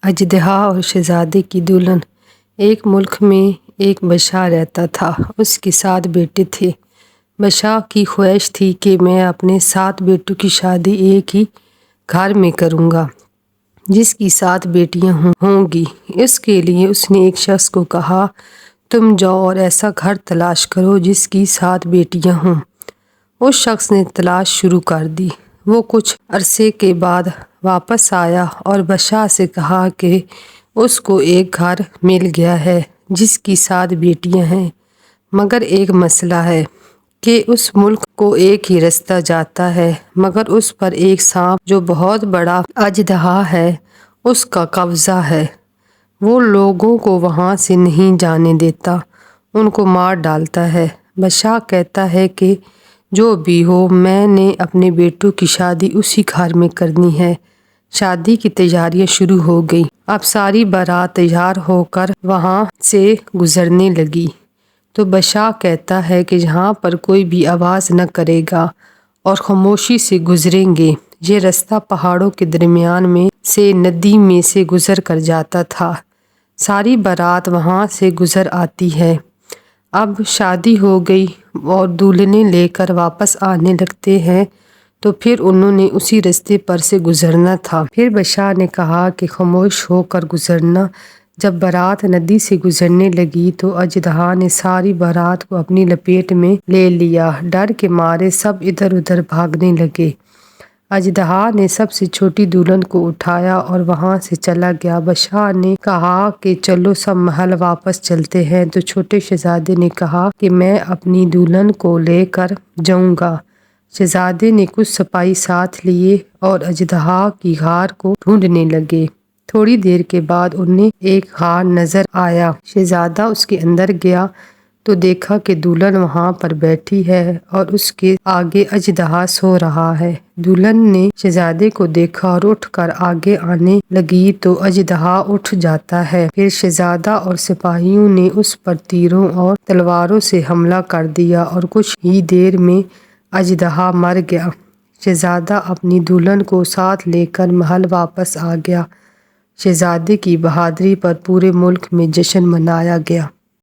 اژدہا اور شہزادے کی دلہن۔ ایک ملک میں ایک بادشاہ رہتا تھا۔ اس کے 7 بیٹے تھے۔ بادشاہ کی خواہش تھی کہ میں اپنے 7 بیٹوں کی شادی ایک ہی گھر میں کروں گا جس کی 7 بیٹیاں ہوں گی۔ اس کے لیے اس نے ایک شخص کو کہا، تم جاؤ اور ایسا گھر تلاش کرو جس کی 7 بیٹیاں ہوں۔ اس شخص نے تلاش شروع کر دی۔ وہ کچھ عرصے کے بعد واپس آیا اور بادشاہ سے کہا کہ اس کو ایک گھر مل گیا ہے جس کی 7 بیٹیاں ہیں، مگر ایک مسئلہ ہے کہ اس ملک کو ایک ہی رستہ جاتا ہے، مگر اس پر ایک سانپ جو بہت بڑا اژدہا ہے اس کا قبضہ ہے۔ وہ لوگوں کو وہاں سے نہیں جانے دیتا، ان کو مار ڈالتا ہے۔ بادشاہ کہتا ہے کہ جو بھی ہو، میں نے اپنے بیٹوں کی شادی اسی گھر میں کرنی ہے۔ شادی کی تیاریاں شروع ہو گئیں۔ اب ساری بارات تیار ہو کر وہاں سے گزرنے لگی تو بادشاہ کہتا ہے کہ جہاں پر کوئی بھی آواز نہ کرے گا اور خاموشی سے گزریں گے۔ یہ رستہ پہاڑوں کے درمیان میں سے ندی میں سے گزر کر جاتا تھا۔ ساری بارات وہاں سے گزر آتی ہے۔ اب شادی ہو گئی اور دلہنیں لے کر واپس آنے لگتے ہیں تو پھر انہوں نے اسی رستے پر سے گزرنا تھا۔ پھر بادشاہ نے کہا کہ خاموش ہو کر گزرنا۔ جب بارات ندی سے گزرنے لگی تو اژدہا نے ساری بارات کو اپنی لپیٹ میں لے لیا۔ ڈر کے مارے سب ادھر ادھر بھاگنے لگے۔ اژدہا نے سب سے چھوٹی دلہن کو اٹھایا اور وہاں سے چلا گیا۔ بادشاہ نے کہا کہ چلو سب محل واپس چلتے ہیں تو چھوٹے شہزادے نے کہا کہ میں اپنی دلہن کو لے کر جاؤں گا۔ شہزادے نے کچھ سپاہی ساتھ لیے اور اژدہا کی غار کو ڈھونڈنے لگے۔ تھوڑی دیر کے بعد انہیں ایک غار نظر آیا۔ شہزادہ اس کے اندر گیا تو دیکھا کہ دلہن وہاں پر بیٹھی ہے اور اس کے آگے اژدہا سو رہا ہے۔ دلہن نے شہزادے کو دیکھا اور اٹھ کر آگے آنے لگی تو اژدہا اٹھ جاتا ہے۔ پھر شہزادہ اور سپاہیوں نے اس پر تیروں اور تلواروں سے حملہ کر دیا اور کچھ ہی دیر میں اژدہا مر گیا۔ شہزادہ اپنی دلہن کو ساتھ لے کر محل واپس آ گیا۔ شہزادے کی بہادری پر پورے ملک میں جشن منایا گیا۔